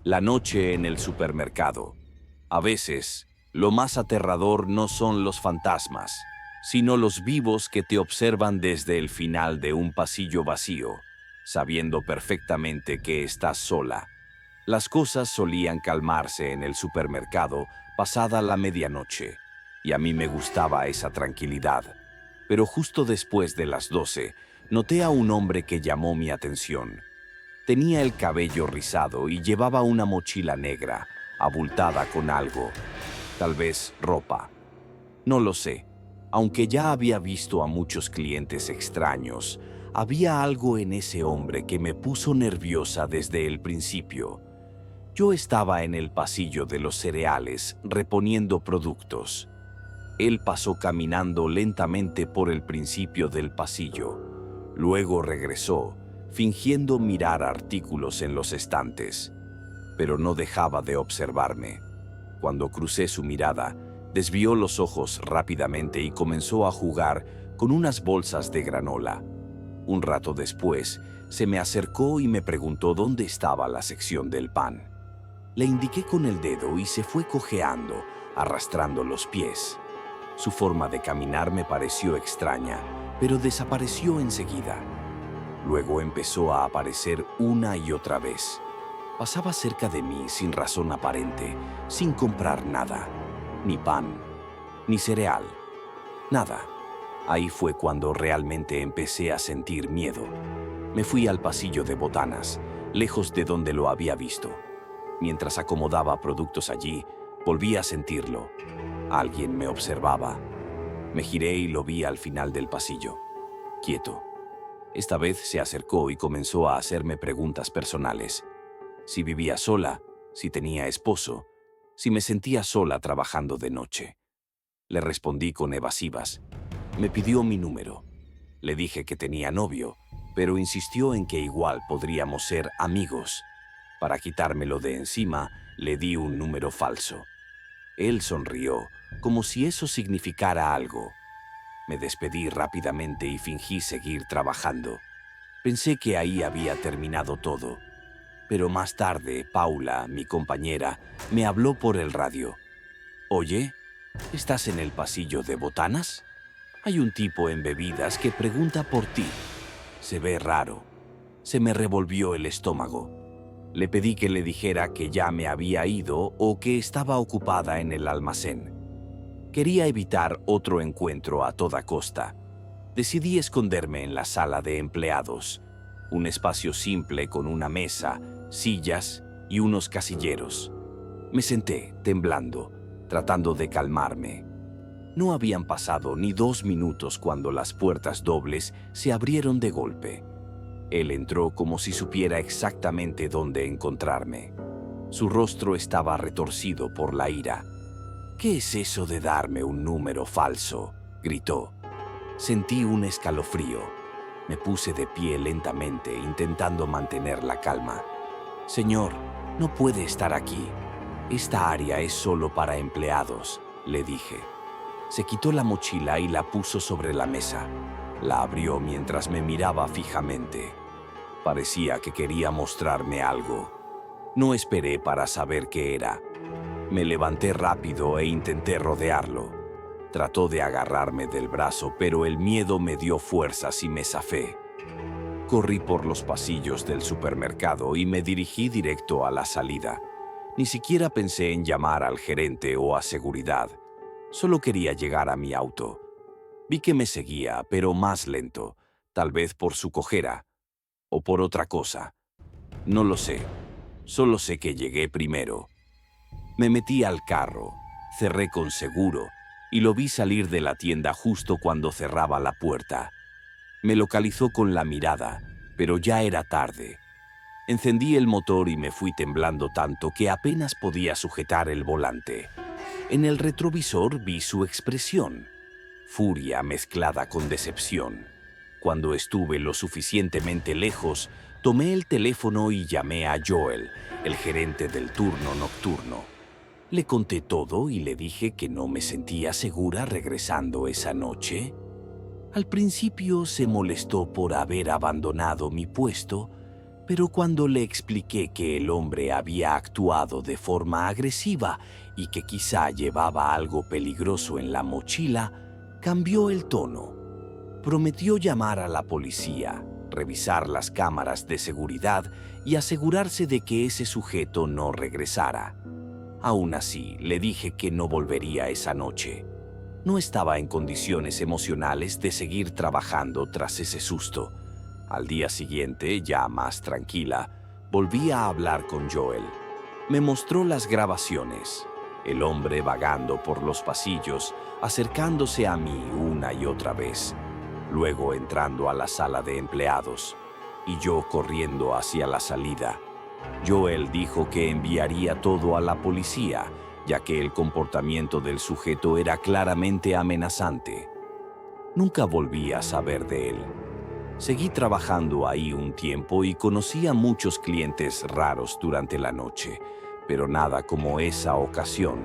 La noche en el supermercado. A veces, lo más aterrador no son los fantasmas, sino los vivos que te observan desde el final de un pasillo vacío, sabiendo perfectamente que estás sola. Las cosas solían calmarse en el supermercado pasada la medianoche, y a mí me gustaba esa tranquilidad. Pero justo después de las 12, noté a un hombre que llamó mi atención. Tenía el cabello rizado y llevaba una mochila negra, abultada con algo, tal vez ropa. No lo sé. Aunque ya había visto a muchos clientes extraños, había algo en ese hombre que me puso nerviosa desde el principio. Yo estaba en el pasillo de los cereales reponiendo productos. Él pasó caminando lentamente por el principio del pasillo. Luego regresó, fingiendo mirar artículos en los estantes, pero no dejaba de observarme. Cuando crucé su mirada, desvió los ojos rápidamente y comenzó a jugar con unas bolsas de granola. Un rato después, se me acercó y me preguntó dónde estaba la sección del pan. Le indiqué con el dedo y se fue cojeando, arrastrando los pies. Su forma de caminar me pareció extraña, pero desapareció enseguida. Luego empezó a aparecer una y otra vez. Pasaba cerca de mí sin razón aparente, sin comprar nada. Ni pan, ni cereal, nada. Ahí fue cuando realmente empecé a sentir miedo. Me fui al pasillo de botanas, lejos de donde lo había visto. Mientras acomodaba productos allí, volví a sentirlo. Alguien me observaba. Me giré y lo vi al final del pasillo, quieto. Esta vez se acercó y comenzó a hacerme preguntas personales. Si vivía sola, si tenía esposo, si me sentía sola trabajando de noche. Le respondí con evasivas. Me pidió mi número. Le dije que tenía novio, pero insistió en que igual podríamos ser amigos. Para quitármelo de encima, le di un número falso. Él sonrió, como si eso significara algo. Me despedí rápidamente y fingí seguir trabajando. Pensé que ahí había terminado todo. Pero más tarde, Paula, mi compañera, me habló por el radio. Oye, ¿estás en el pasillo de botanas? Hay un tipo en bebidas que pregunta por ti. Se ve raro. Se me revolvió el estómago. Le pedí que le dijera que ya me había ido o que estaba ocupada en el almacén. Quería evitar otro encuentro a toda costa. Decidí esconderme en la sala de empleados, un espacio simple con una mesa, sillas y unos casilleros. Me senté, temblando, tratando de calmarme. No habían pasado ni 2 minutos cuando las puertas dobles se abrieron de golpe. Él entró como si supiera exactamente dónde encontrarme. Su rostro estaba retorcido por la ira. «¿Qué es eso de darme un número falso?», gritó. Sentí un escalofrío. Me puse de pie lentamente, intentando mantener la calma. «Señor, no puede estar aquí. Esta área es solo para empleados», le dije. Se quitó la mochila y la puso sobre la mesa. La abrió mientras me miraba fijamente. Parecía que quería mostrarme algo. No esperé para saber qué era. Me levanté rápido e intenté rodearlo. Trató de agarrarme del brazo, pero el miedo me dio fuerzas y me zafé. Corrí por los pasillos del supermercado y me dirigí directo a la salida. Ni siquiera pensé en llamar al gerente o a seguridad. Solo quería llegar a mi auto. Vi que me seguía, pero más lento, tal vez por su cojera o por otra cosa. No lo sé. Solo sé que llegué primero. Me metí al carro, cerré con seguro y lo vi salir de la tienda justo cuando cerraba la puerta. Me localizó con la mirada, pero ya era tarde. Encendí el motor y me fui temblando tanto que apenas podía sujetar el volante. En el retrovisor vi su expresión, furia mezclada con decepción. Cuando estuve lo suficientemente lejos, tomé el teléfono y llamé a Joel, el gerente del turno nocturno. Le conté todo y le dije que no me sentía segura regresando esa noche. Al principio se molestó por haber abandonado mi puesto, Pero cuando le expliqué que el hombre había actuado de forma agresiva y que quizá llevaba algo peligroso en la mochila, cambió el tono. Prometió llamar a la policía, revisar las cámaras de seguridad y asegurarse de que ese sujeto no regresara. Aún así, le dije que no volvería esa noche. No estaba en condiciones emocionales de seguir trabajando tras ese susto. Al día siguiente, ya más tranquila, volví a hablar con Joel. Me mostró las grabaciones. El hombre vagando por los pasillos, acercándose a mí una y otra vez. Luego entrando a la sala de empleados, y yo corriendo hacia la salida. Joel dijo que enviaría todo a la policía, ya que el comportamiento del sujeto era claramente amenazante. Nunca volví a saber de él. Seguí trabajando ahí un tiempo y conocí a muchos clientes raros durante la noche, pero nada como esa ocasión.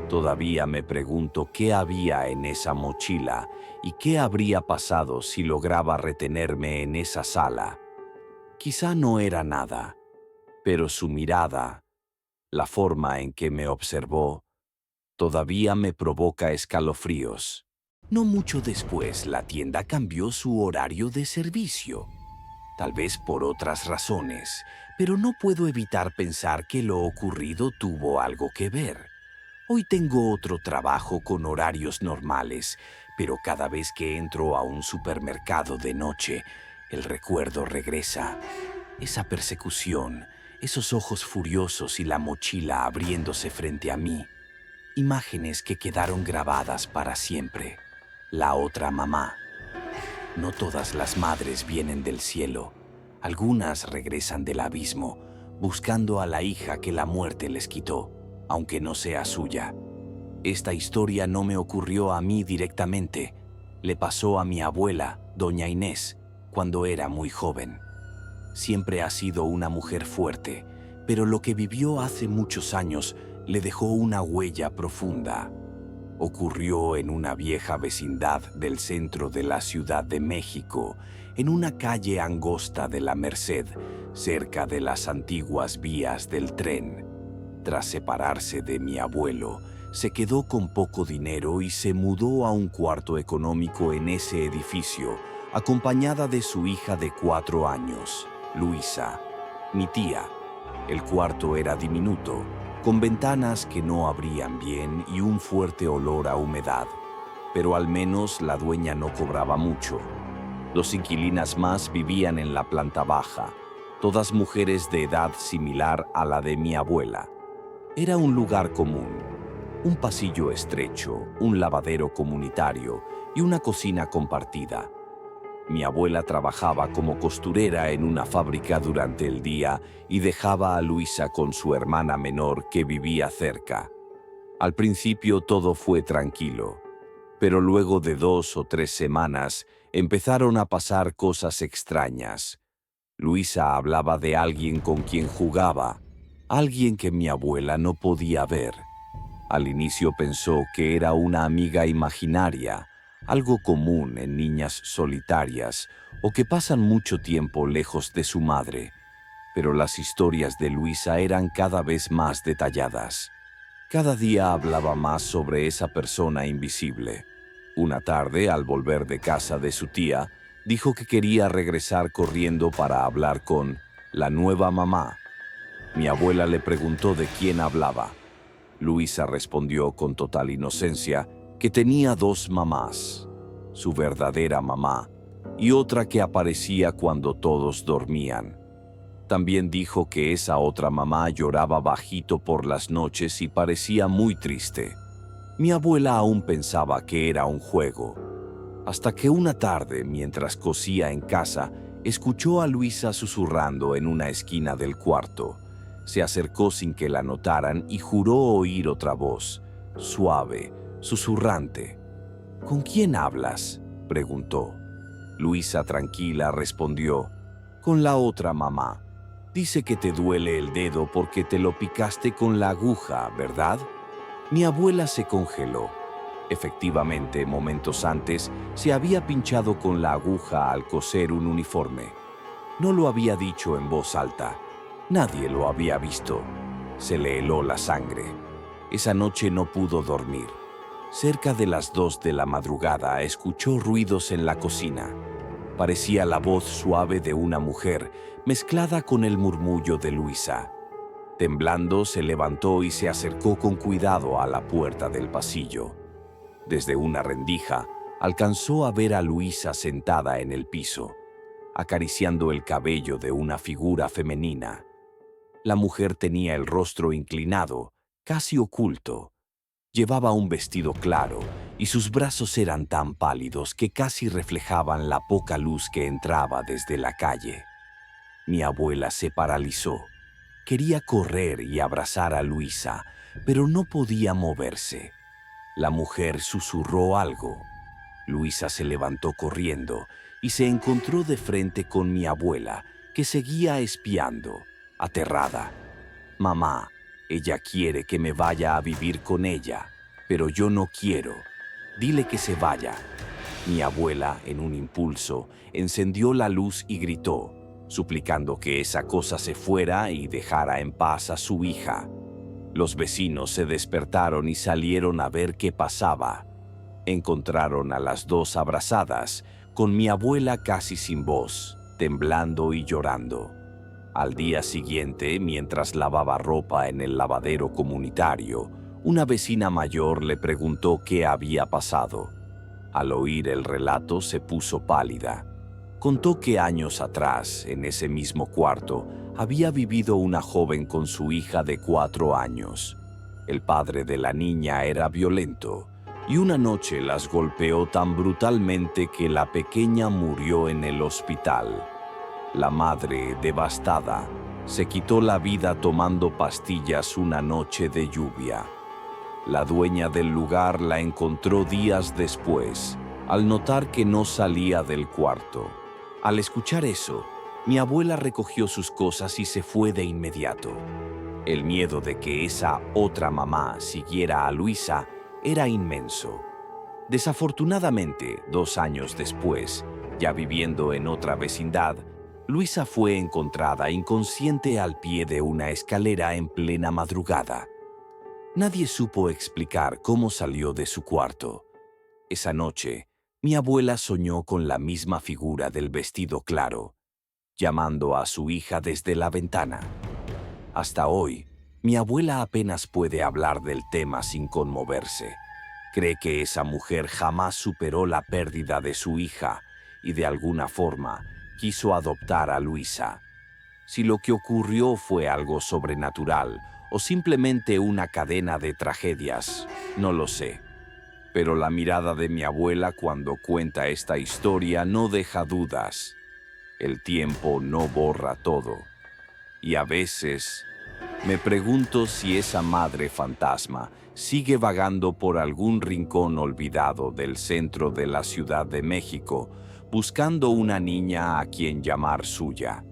Todavía me pregunto qué había en esa mochila y qué habría pasado si lograba retenerme en esa sala. Quizá no era nada, pero su mirada, la forma en que me observó, todavía me provoca escalofríos. No mucho después, la tienda cambió su horario de servicio. Tal vez por otras razones, pero no puedo evitar pensar que lo ocurrido tuvo algo que ver. Hoy tengo otro trabajo con horarios normales, pero cada vez que entro a un supermercado de noche, el recuerdo regresa. Esa persecución, esos ojos furiosos y la mochila abriéndose frente a mí. Imágenes que quedaron grabadas para siempre. La otra mamá. No todas las madres vienen del cielo. Algunas regresan del abismo, buscando a la hija que la muerte les quitó, aunque no sea suya. Esta historia no me ocurrió a mí directamente. Le pasó a mi abuela, doña Inés, cuando era muy joven. Siempre ha sido una mujer fuerte, pero lo que vivió hace muchos años le dejó una huella profunda. Ocurrió en una vieja vecindad del centro de la Ciudad de México, en una calle angosta de la Merced, cerca de las antiguas vías del tren. Tras separarse de mi abuelo, se quedó con poco dinero y se mudó a un cuarto económico en ese edificio, acompañada de su hija de 4 años, Luisa, mi tía. El cuarto era diminuto, con ventanas que no abrían bien y un fuerte olor a humedad. Pero al menos la dueña no cobraba mucho. 2 inquilinas más vivían en la planta baja, todas mujeres de edad similar a la de mi abuela. Era un lugar común, un pasillo estrecho, un lavadero comunitario y una cocina compartida. Mi abuela trabajaba como costurera en una fábrica durante el día y dejaba a Luisa con su hermana menor que vivía cerca. Al principio todo fue tranquilo, pero luego de 2 o 3 semanas empezaron a pasar cosas extrañas. Luisa hablaba de alguien con quien jugaba, alguien que mi abuela no podía ver. Al inicio pensó que era una amiga imaginaria, algo común en niñas solitarias o que pasan mucho tiempo lejos de su madre, pero las historias de Luisa eran cada vez más detalladas. Cada día hablaba más sobre esa persona invisible. Una tarde, al volver de casa de su tía, dijo que quería regresar corriendo para hablar con la nueva mamá. Mi abuela le preguntó de quién hablaba. Luisa respondió con total inocencia que tenía 2 mamás, su verdadera mamá y otra que aparecía cuando todos dormían. También dijo que esa otra mamá lloraba bajito por las noches y parecía muy triste. Mi abuela aún pensaba que era un juego, hasta que una tarde, mientras cosía en casa, escuchó a Luisa susurrando en una esquina del cuarto. Se acercó sin que la notaran y juró oír otra voz, suave, susurrante. ¿Con quién hablas?, preguntó. Luisa, tranquila, respondió, con la otra mamá. Dice que te duele el dedo porque te lo picaste con la aguja, ¿verdad? Mi abuela se congeló. Efectivamente, momentos antes, se había pinchado con la aguja al coser un uniforme. No lo había dicho en voz alta. Nadie lo había visto. Se le heló la sangre. Esa noche no pudo dormir. Cerca de las 2 de la madrugada escuchó ruidos en la cocina. Parecía la voz suave de una mujer, mezclada con el murmullo de Luisa. Temblando, se levantó y se acercó con cuidado a la puerta del pasillo. Desde una rendija, alcanzó a ver a Luisa sentada en el piso, acariciando el cabello de una figura femenina. La mujer tenía el rostro inclinado, casi oculto. Llevaba un vestido claro y sus brazos eran tan pálidos que casi reflejaban la poca luz que entraba desde la calle. Mi abuela se paralizó. Quería correr y abrazar a Luisa, pero no podía moverse. La mujer susurró algo. Luisa se levantó corriendo y se encontró de frente con mi abuela, que seguía espiando, aterrada. «Mamá, ella quiere que me vaya a vivir con ella, pero yo no quiero. Dile que se vaya». Mi abuela, en un impulso, encendió la luz y gritó, suplicando que esa cosa se fuera y dejara en paz a su hija. Los vecinos se despertaron y salieron a ver qué pasaba. Encontraron a las dos abrazadas, con mi abuela casi sin voz, temblando y llorando. Al día siguiente, mientras lavaba ropa en el lavadero comunitario, una vecina mayor le preguntó qué había pasado. Al oír el relato se puso pálida. Contó que años atrás, en ese mismo cuarto, había vivido una joven con su hija de 4 años. El padre de la niña era violento y una noche las golpeó tan brutalmente que la pequeña murió en el hospital. La madre, devastada, se quitó la vida tomando pastillas una noche de lluvia. La dueña del lugar la encontró días después, al notar que no salía del cuarto. Al escuchar eso, mi abuela recogió sus cosas y se fue de inmediato. El miedo de que esa otra mamá siguiera a Luisa era inmenso. Desafortunadamente, 2 años después, ya viviendo en otra vecindad, Luisa fue encontrada inconsciente al pie de una escalera en plena madrugada. Nadie supo explicar cómo salió de su cuarto. Esa noche, mi abuela soñó con la misma figura del vestido claro, llamando a su hija desde la ventana. Hasta hoy, mi abuela apenas puede hablar del tema sin conmoverse. Cree que esa mujer jamás superó la pérdida de su hija y de alguna forma quiso adoptar a Luisa. Si lo que ocurrió fue algo sobrenatural o simplemente una cadena de tragedias, no lo sé. Pero la mirada de mi abuela cuando cuenta esta historia no deja dudas. El tiempo no borra todo. Y a veces me pregunto si esa madre fantasma sigue vagando por algún rincón olvidado del centro de la Ciudad de México, buscando una niña a quien llamar suya.